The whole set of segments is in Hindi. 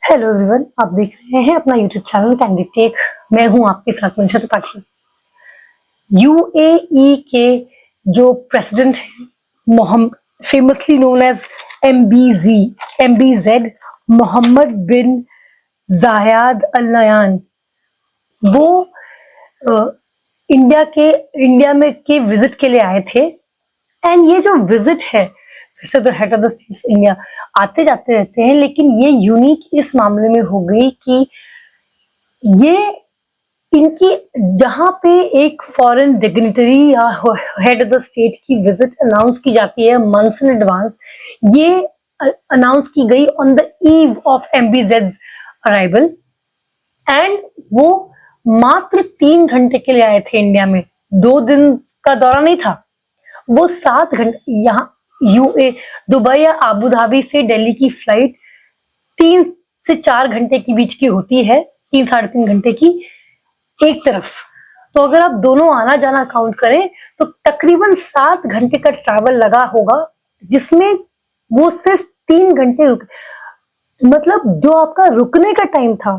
हेलो एवरीवन, आप देख रहे हैं अपना यूट्यूब चैनल कैंडिड टेक। मैं हूं आपके साथ मंशा त्रिपाठी। यूएई के जो प्रेसिडेंट हैं, फेमसली नोन एज एमबीजेड मोहम्मद बिन जायद अल नयान, वो इंडिया में के विजिट के लिए आए थे। एंड ये जो विजिट है, वैसे तो head of the states India आते जाते रहते हैं, लेकिन ये यूनिक इस मामले में हो गई कि ये इनकी जहां पे एक फॉरेन डिग्निटरी या हेड ऑफ द स्टेट की विजिट अनाउंस की जाती है मंथ्स इन एडवांस, ये अनाउंस की गई on the eve of MBZ's arrival. And वो मात्र 3 घंटे के लिए आए थे इंडिया में, 2 दिन का दौरा नहीं था। वो 7 घंटे यहाँ दुबई या आबू धाबी से दिल्ली की फ्लाइट 3 से 4 घंटे के बीच की होती है, 3 साढ़े 3 घंटे की एक तरफ। तो अगर आप दोनों आना जाना काउंट करें तो तकरीबन 7 घंटे का ट्रैवल लगा होगा, जिसमें वो सिर्फ 3 घंटे मतलब जो आपका रुकने का टाइम था,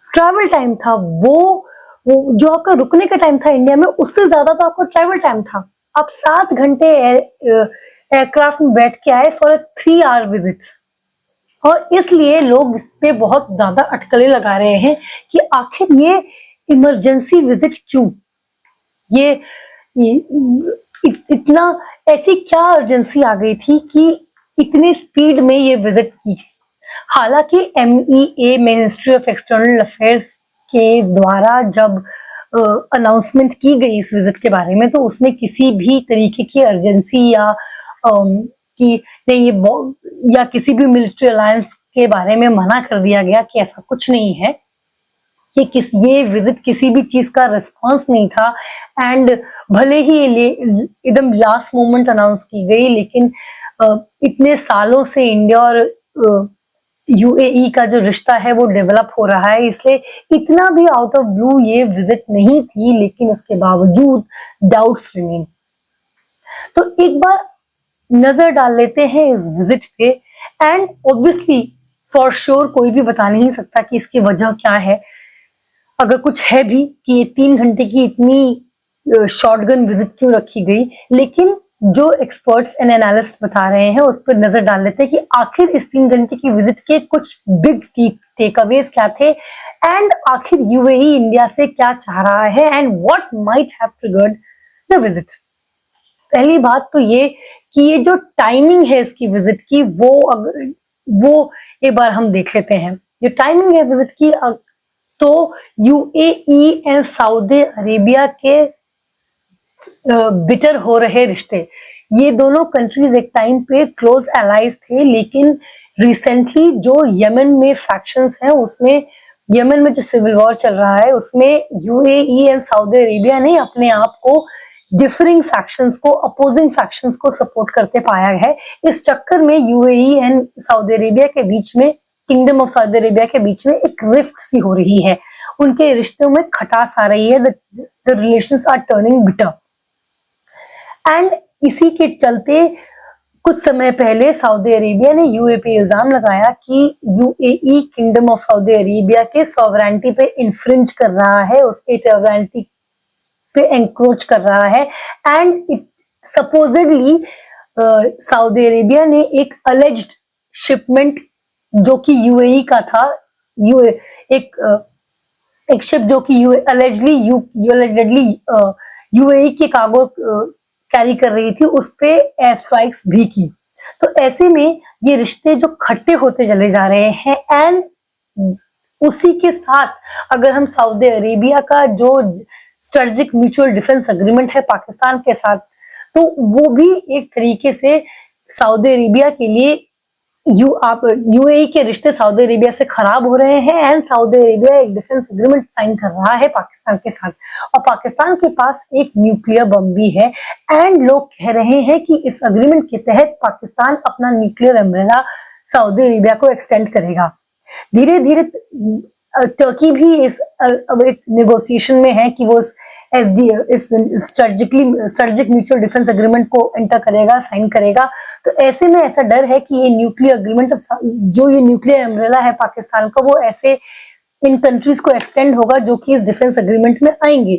ट्रैवल टाइम था, वो जो आपका रुकने का टाइम था इंडिया में, उससे ज्यादा तो आपका ट्रैवल टाइम था। आप 7 घंटे एयरक्राफ्ट में बैठ के आए फॉर 3 आवर विजिट। और इसलिए लोग इस पे बहुत ज्यादा अटकलें लगा रहे हैं कि आखिर ये इमरजेंसी विजिट क्यों, ये इतना ऐसी क्या अर्जेंसी आ गई थी कि इतनी स्पीड में ये विजिट की। हालांकि MEA ministry of external affairs के द्वारा जब अनाउंसमेंट की गई इस विजिट के बारे में, तो उसमें किसी भी तरीके की अर्जेंसी या कि नहीं ये या किसी भी मिलिट्री अलायंस के बारे में मना कर दिया गया कि ऐसा कुछ नहीं है, कि ये विजिट किसी भी चीज का रिस्पांस नहीं था। एंड भले ही ये एकदम लास्ट मोमेंट अनाउंस की गई, लेकिन इतने सालों से इंडिया और यूएई का जो रिश्ता है वो डेवलप हो रहा है, इसलिए इतना भी आउट ऑफ ब्लू ये विजिट नहीं थी, लेकिन उसके बावजूद डाउट्स रिमेन। तो एक बार नजर डाल लेते हैं इस विजिट पे। एंड ऑब्वियसली फॉर श्योर कोई भी बता नहीं सकता कि इसकी वजह क्या है, अगर कुछ है भी, कि ये 3 घंटे की इतनी शॉटगन विजिट क्यों रखी गई। लेकिन जो एक्सपर्ट्स एंड एनालिस्ट बता रहे हैं उस पर नजर डाल लेते हैं कि आखिर इस 3 घंटे की विजिट के कुछ बिग टेकअवेज क्या थे, एंड आखिर यूएई इंडिया से क्या चाह रहा है, and what might have triggered the visit. पहली बात तो ये कि ये जो टाइमिंग है इसकी विजिट की, वो एक बार हम देख लेते हैं। जो टाइमिंग है विजिट की, तो यूएई एंड सऊदी अरेबिया के बिटर हो रहे रिश्ते, ये दोनों कंट्रीज एक टाइम पे क्लोज एलाइज थे, लेकिन रिसेंटली जो यमन में फैक्शंस हैं, उसमें यमन में जो सिविल वॉर चल रहा है, उसमें यूएई एंड सऊदी अरेबिया ने अपने आप को डिफरिंग फैक्शंस को, अपोजिंग फैक्शंस को सपोर्ट करते पाया है। इस चक्कर में यूएई एंड सऊदी अरेबिया के बीच में, किंगडम ऑफ सऊदी अरेबिया के बीच में एक रिफ्ट सी हो रही है, उनके रिश्तों में खटास आ रही है, the relations are turning bitter. And इसी के चलते कुछ समय पहले सऊदी अरेबिया ने यूएई पे इल्जाम लगाया कि UAE kingdom of Saudi Arabia के सॉवरेनिटी पे इन्फ्रिंज कर रहा है, उसके सॉवरेनिटी पे एंक्रोच कर रहा है। एंड सपोजिडली सऊदी अरेबिया ने एक अलेज्ड शिपमेंट जो कि यूएई का था, एक शिप जो कि अलेजली यूएई के कार्गो कैरी कर रही थी, उस पे एयर स्ट्राइक्स भी की। तो ऐसे में ये रिश्ते जो खट्टे होते चले जा रहे हैं। एंड उसी के साथ अगर हम सऊदी अरेबिया का जो स्ट्रेटेजिक म्यूचुअल डिफेंस एग्रीमेंट है पाकिस्तान के साथ, तो वो भी एक तरीके से सऊदी अरेबिया के लिए यूएई के रिश्ते सऊदी अरेबिया से खराब हो रहे हैं। एंड सऊदी अरेबिया एक डिफेंस एग्रीमेंट साइन कर रहा है पाकिस्तान के साथ, और पाकिस्तान के पास एक न्यूक्लियर बम भी है। एंड लोग कह रहे हैं कि इस एग्रीमेंट के तहत पाकिस्तान अपना न्यूक्लियर अम्ब्रेला सऊदी अरेबिया को एक्सटेंड करेगा। धीरे धीरे टर्की भी इस अब एक नेगोशिएशन में है कि वो इस इस स्ट्रेटेजिक म्यूचुअल डिफेंस एग्रीमेंट को एंटर करेगा, साइन करेगा। तो ऐसे में ऐसा डर है कि ये न्यूक्लियर एग्रीमेंट, जो ये न्यूक्लियर अम्ब्रेला है पाकिस्तान का, वो ऐसे इन कंट्रीज को एक्सटेंड होगा जो कि इस डिफेंस एग्रीमेंट में आएंगे।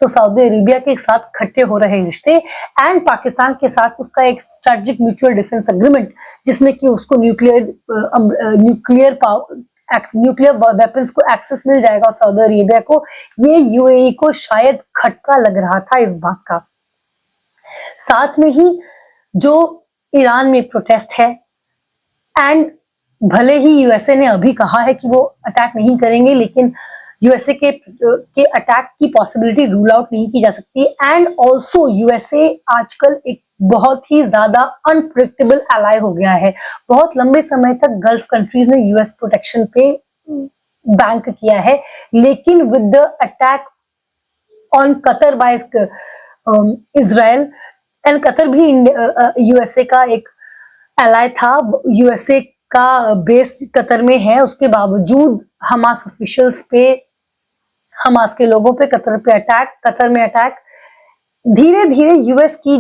तो सऊदी अरेबिया के साथ खट्टे हो रहे रिश्ते एंड पाकिस्तान के साथ उसका एक स्ट्रेटेजिक म्यूचुअल डिफेंस एग्रीमेंट, जिसमें कि उसको न्यूक्लियर वेपन्स को एक्सेस मिल जाएगा सऊदी अरेबिया को। ये यूएई को शायद खटका लग रहा था इस बात का। साथ में ही जो ईरान में प्रोटेस्ट है, एंड भले ही यूएसए ने अभी कहा है कि वो अटैक नहीं करेंगे, लेकिन यूएसए के अटैक की पॉसिबिलिटी रूल आउट नहीं की जा सकती। एंड ऑल्सो यूएसए आजकल एक बहुत ही ज्यादा अनप्रेडिक्टेबल एलाई हो गया है। बहुत लंबे समय तक गल्फ कंट्रीज ने यूएस प्रोटेक्शन पे बैंक किया है, लेकिन with the attack on Qatar by Israel, and Qatar भी यूएसए का एक एलाई था। यूएसए का बेस कतर में है, उसके बावजूद हमास ऑफिशियल्स पे, हमास के लोगों पे कतर में अटैक, धीरे धीरे यूएस की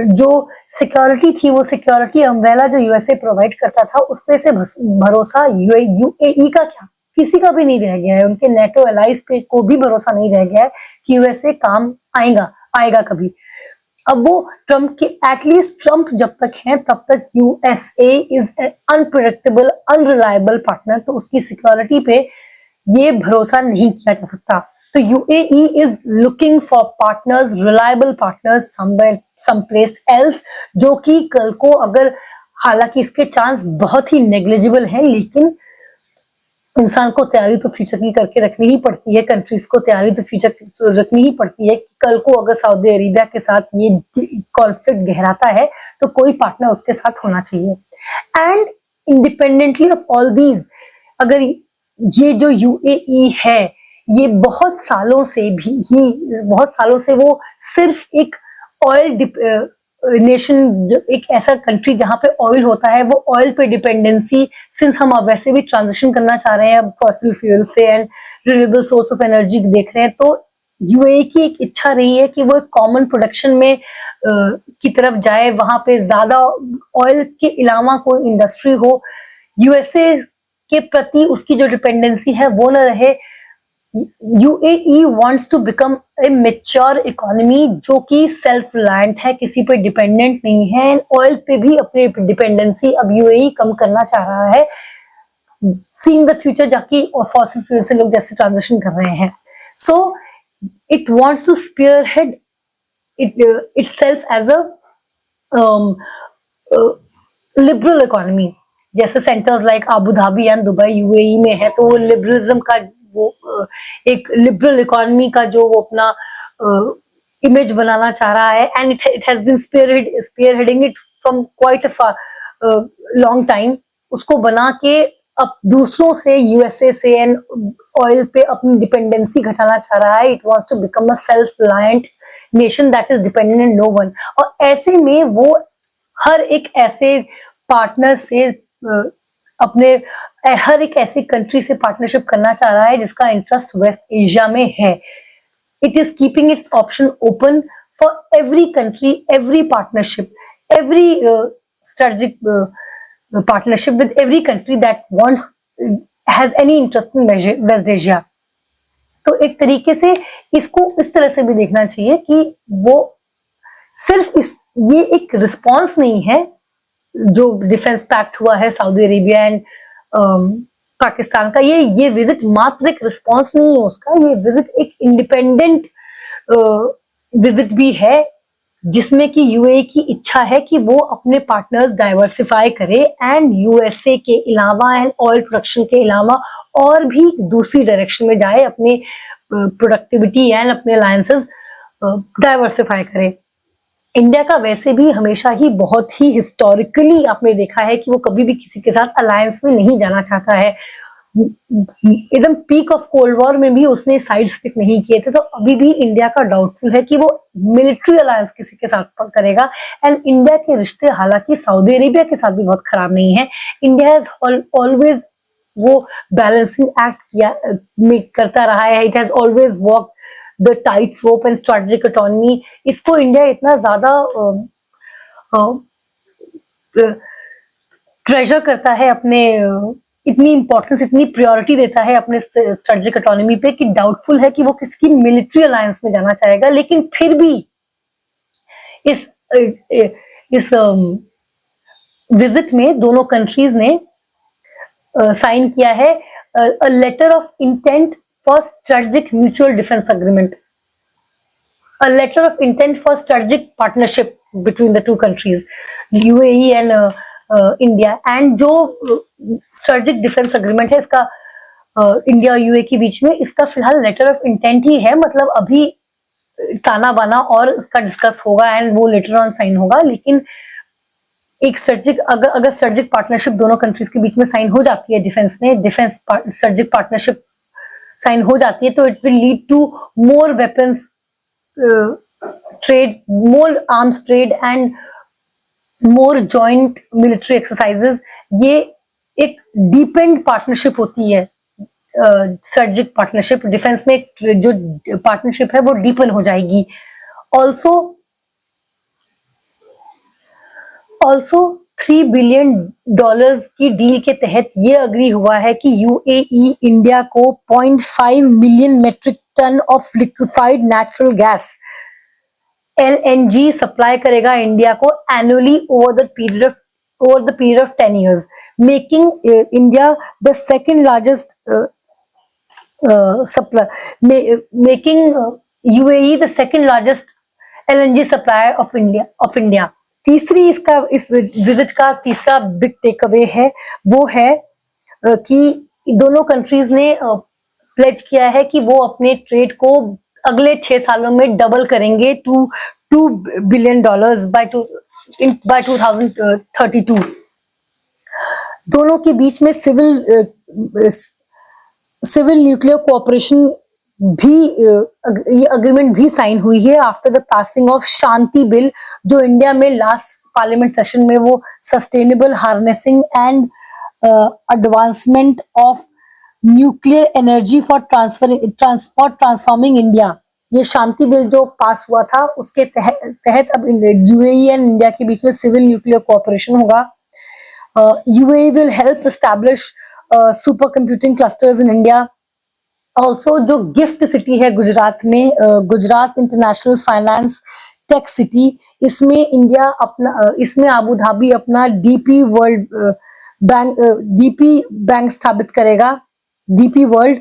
जो सिक्योरिटी थी, वो सिक्योरिटी अम्ब्रेला जो यूएसए प्रोवाइड करता था, उस पे से भरोसा यूएई का क्या, किसी का भी नहीं रह गया है। उनके नेटो एलाइज पे को भी भरोसा नहीं रह गया है कि यूएसए काम आएगा कभी। अब वो ट्रम्प के, एटलीस्ट ट्रम्प जब तक है तब तक USA is an unpredictable, unreliable partner, तो उसकी सिक्योरिटी पे ये भरोसा नहीं किया जा सकता। तो UAE is looking for partners, reliable partners somewhere, someplace else, जो कि कल को अगर, हालांकि इसके चांस बहुत ही नेग्लिजिबल हैं, लेकिन इंसान को तैयारी तो फ्यूचर की करके रखनी ही पड़ती है, कंट्रीज को तैयारी तो फ्यूचर रखनी ही पड़ती है कि कल को अगर सऊदी अरेबिया के साथ ये कॉन्फ्लिक्ट गहराता है तो कोई पार्टनर उसके साथ होना चाहिए। And independently of all these, अगर ये जो यूएई है, ये बहुत सालों से वो सिर्फ एक ऑयल नेशन, एक ऐसा कंट्री जहां पे ऑयल होता है, वो ऑयल पे डिपेंडेंसी, सिंस हम अब वैसे भी ट्रांजिशन करना चाह रहे हैं अब फॉसिल फ्यूल से and renewable source of energy देख रहे हैं, तो यूएई की एक इच्छा रही है कि वो एक कॉमन प्रोडक्शन में की तरफ जाए, वहां पे ज्यादा ऑयल के अलावा कोई इंडस्ट्री हो, यूएसए के प्रति उसकी जो डिपेंडेंसी है वो न रहे। UAE wants to become a mature economy जो कि सेल्फ रिलायंट है, किसी पे डिपेंडेंट नहीं है। ऑयल पे भी अपनी डिपेंडेंसी अब यूएई कम करना चाह रहा है, सीइंग द फ्यूचर, जाकि फॉसिल फ्यूल से लोग जैसे ट्रांजिशन कर रहे हैं। So it wants to spearhead itself as a liberal economy, जैसे centres like Abu Dhabi and Dubai UAE में है, तो वो लिबरलिज्म का, वो एक लिबरल इकोनॉमी का जो वो अपना इमेज बनाना चाह रहा है। And it has been spearheading it from quite a long time, उसको बना के अब दूसरों से, यूएसए से एंड ऑयल पे अपनी डिपेंडेंसी घटाना चाह रहा है। It wants to become a self reliant nation that is dependent on no one. और ऐसे में वो हर एक ऐसे पार्टनर से अपने हर एक ऐसी कंट्री से पार्टनरशिप करना चाह रहा है जिसका इंटरेस्ट वेस्ट एशिया में है। It is keeping it's option open for every country, every partnership, every strategic partnership with every country that has any interest in West Asia। तो एक तरीके से इसको इस तरह से भी देखना चाहिए कि वो सिर्फ ये एक रिस्पॉन्स नहीं है जो डिफेंस पैक्ट हुआ है सऊदी अरेबिया एंड पाकिस्तान का, ये विजिट मात्र एक रिस्पॉन्स नहीं है उसका, ये विजिट एक इंडिपेंडेंट विजिट भी है, जिसमें कि यूएई की इच्छा है कि वो अपने पार्टनर्स डाइवर्सिफाई करे एंड यूएसए के अलावा एंड ऑयल प्रोडक्शन के अलावा और भी दूसरी डायरेक्शन में जाए, अपने प्रोडक्टिविटी एंड अपने अलायंसेस डाइवर्सिफाई करे। इंडिया का वैसे भी हमेशा ही बहुत ही हिस्टोरिकली आपने देखा है कि वो कभी भी किसी के साथ अलायंस में नहीं जाना चाहता है। एकदम पीक ऑफ कोल्ड वॉर में भी उसने साइड्स पिक नहीं किए थे, तो अभी भी इंडिया का डाउटफुल है कि वो मिलिट्री अलायंस किसी के साथ करेगा। एंड इंडिया के रिश्ते हालांकि सऊदी अरेबिया के साथ भी बहुत खराब नहीं है। इंडिया हैज ऑलवेज वो बैलेंसिंग एक्ट किया करता रहा है। It has always walk the tight rope and strategic autonomy, इसको इंडिया इतना ज्यादा ट्रेजर करता है, अपने इतनी इंपॉर्टेंस, इतनी प्रायोरिटी देता है अपने स्ट्रेटेजिक ऑटोनॉमी पे कि डाउटफुल है कि वो किसकी मिलिट्री अलायंस में जाना चाहेगा। लेकिन फिर भी इस विजिट में दोनों कंट्रीज ने साइन किया है a letter of intent for strategic mutual defence agreement, a letter of intent for strategic partnership between the two countries, UAE and India। and जो strategic defense agreement है इसका इंडिया और यूए के बीच में, इसका फिलहाल लेटर ऑफ इंटेंट ही है, मतलब अभी ताना बाना और इसका डिस्कस होगा एंड वो लेटर ऑन साइन होगा। लेकिन एक स्ट्रेटेजिक, अगर स्ट्रेटेजिक पार्टनरशिप दोनों कंट्रीज के बीच में साइन हो जाती है डिफेंस में, डिफेंस स्ट्रेटेजिक पार्टनरशिप साइन हो जाती है, तो it will lead to more weapons trade, more arms trade and more joint military exercises। ये एक deepened partnership होती है, strategic partnership डिफेंस में जो पार्टनरशिप है वो डीपन हो जाएगी। also $3 बिलियन की डील के तहत ये अग्री हुआ है कि यूएई इंडिया को 0.5 million metric ton of liquefied natural gas LNG supply करेगा इंडिया को annually over the period of 10 years, making India the second largest making UAE the second largest LNG supplier of India. तीसरी इस विजिट का तीसरा बिग टेक अवे है वो है कि दोनों कंट्रीज ने प्लेज किया है कि वो अपने ट्रेड को अगले 6 सालों में डबल करेंगे टू $2 बिलियन बाय 2032। दोनों के बीच में सिविल न्यूक्लियर कोऑपरेशन भी ये अग्रीमेंट भी साइन हुई है after the passing of Shanti bill, जो इंडिया में लास्ट पार्लियामेंट सेशन में वो sustainable harnessing and advancement of nuclear energy for transport transforming India, ये शांति बिल जो पास हुआ था उसके तहत अब यूएई एंड इंडिया के बीच में सिविल न्यूक्लियर कोऑपरेशन होगा। UAE will help establish super computing clusters in India. Also जो गिफ्ट सिटी है गुजरात में, Gujarat international finance tech city, इसमें इंडिया अपना, इसमें आबू धाबी अपना डीपी बैंक स्थापित करेगा, डीपी वर्ल्ड।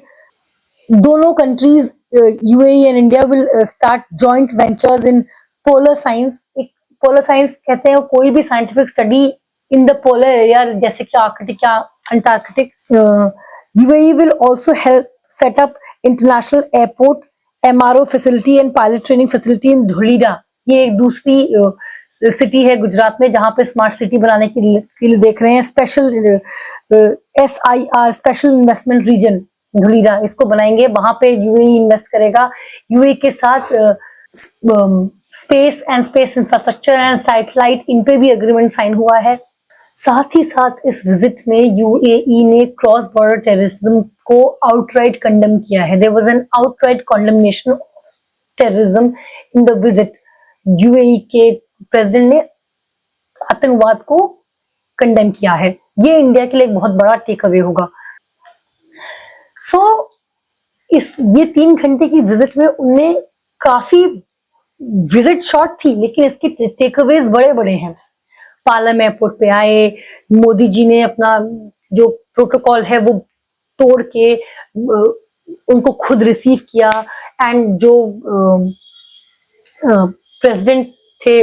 दोनों countries UAE and India will start joint ventures in polar science. Polar science कहते हैं कोई भी scientific study in the polar area, जैसे कि आर्कटिक या Antarctic. UAE will also help set up international airport, MRO facility and pilot training facility in धुलीरा। ये एक दूसरी सिटी है गुजरात में जहां पे स्मार्ट सिटी बनाने के लिए देख रहे हैं। Special SIR special investment region Dholera, इसको बनाएंगे, वहां पे यूएई इन्वेस्ट करेगा। यूएई के साथ स्पेस इंफ्रास्ट्रक्चर एंड सैटेलाइट, इन पे भी एग्रीमेंट साइन हुआ है। साथ ही साथ इस विजिट में यूएई ने क्रॉस बॉर्डर टेररिज्म को आउटराइट कंडेम किया है। There was an outright condemnation of terrorism in the visit. UAE के प्रेसिडेंट ने आतंकवाद को कंडेम किया है। ये इंडिया के लिए एक बहुत बड़ा टेक अवे होगा। ये 3 घंटे की विजिट में उन्हें काफी, विजिट शॉर्ट थी लेकिन इसके टेक अवेज बड़े बड़े हैं। पालम एयरपोर्ट पे आए, मोदी जी ने अपना जो प्रोटोकॉल है वो तोड़ के उनको खुद रिसीव किया, एंड जो प्रेसिडेंट थे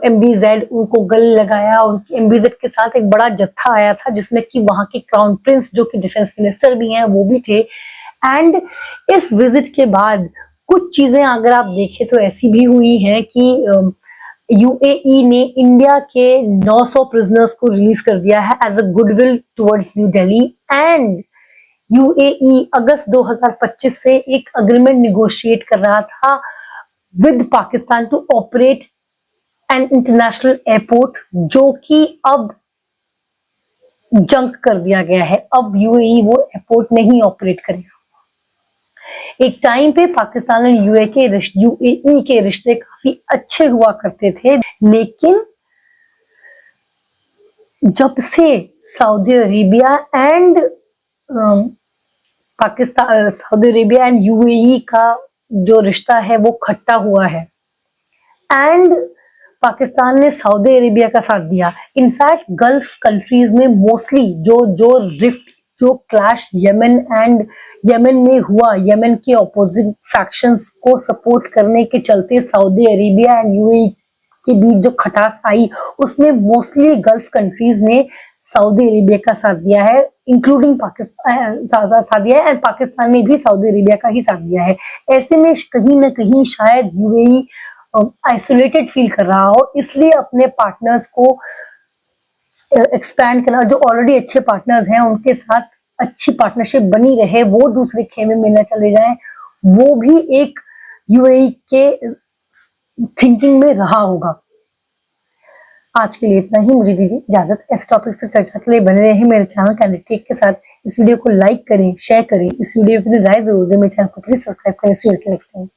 MBZ उनको गले लगाया। उनकी MBZ के साथ एक बड़ा जत्था आया था जिसमें कि वहां के क्राउन प्रिंस जो कि डिफेंस मिनिस्टर भी हैं वो भी थे। एंड इस विजिट के बाद कुछ चीजें अगर आप देखें तो ऐसी भी हुई हैं कि यूएई ने इंडिया के 900 प्रिजनर्स को रिलीज कर दिया है as a goodwill towards New Delhi. And UAE August 2025 से एक अग्रीमेंट निगोशिएट कर रहा था with Pakistan to operate an international airport, जो कि अब जंक कर दिया गया है। अब यूएई वो एयरपोर्ट नहीं ऑपरेट करेगा। एक टाइम पे पाकिस्तान और यूएई के रिश्ते काफी अच्छे हुआ करते थे, लेकिन जब से Saudi Arabia and Pakistan, Saudi Arabia and UAE का जो रिश्ता है वो खट्टा हुआ है एंड पाकिस्तान ने सऊदी अरेबिया का साथ दिया। इनफैक्ट गल्फ कंट्रीज में मोस्टली जो क्लैश यमन में हुआ, यमन के ऑपोजिट फैक्शंस को सपोर्ट करने के चलते सऊदी अरेबिया एंड यूएई के बीच जो खटास आई, उसमें मोस्टली गल्फ कंट्रीज ने सऊदी अरेबिया का साथ दिया है, इंक्लूडिंग पाकिस्तान साथ दिया है, एंड पाकिस्तान ने भी सऊदी अरेबिया का ही साथ दिया है। ऐसे में कहीं ना कहीं शायद यूएई आइसोलेटेड फील कर रहा हो, इसलिए अपने पार्टनर्स को एक्सपैंड करना, जो ऑलरेडी अच्छे पार्टनर्स हैं उनके साथ अच्छी पार्टनरशिप बनी रहे, वो दूसरे खेमे में न चले जाएं, वो भी एक यूएई के थिंकिंग में रहा होगा। आज के लिए इतना ही, मुझे दीजिए इजाजत। इस टॉपिक पर चर्चा के लिए बने रहे मेरे चैनल कैंडिडेट के साथ। इस वीडियो को लाइक करें, शेयर करें, इस वीडियो पर राय जरूर दें, मेरे चैनल को प्लीज सब्सक्राइब करें। सी यू नेक्स्ट टाइम।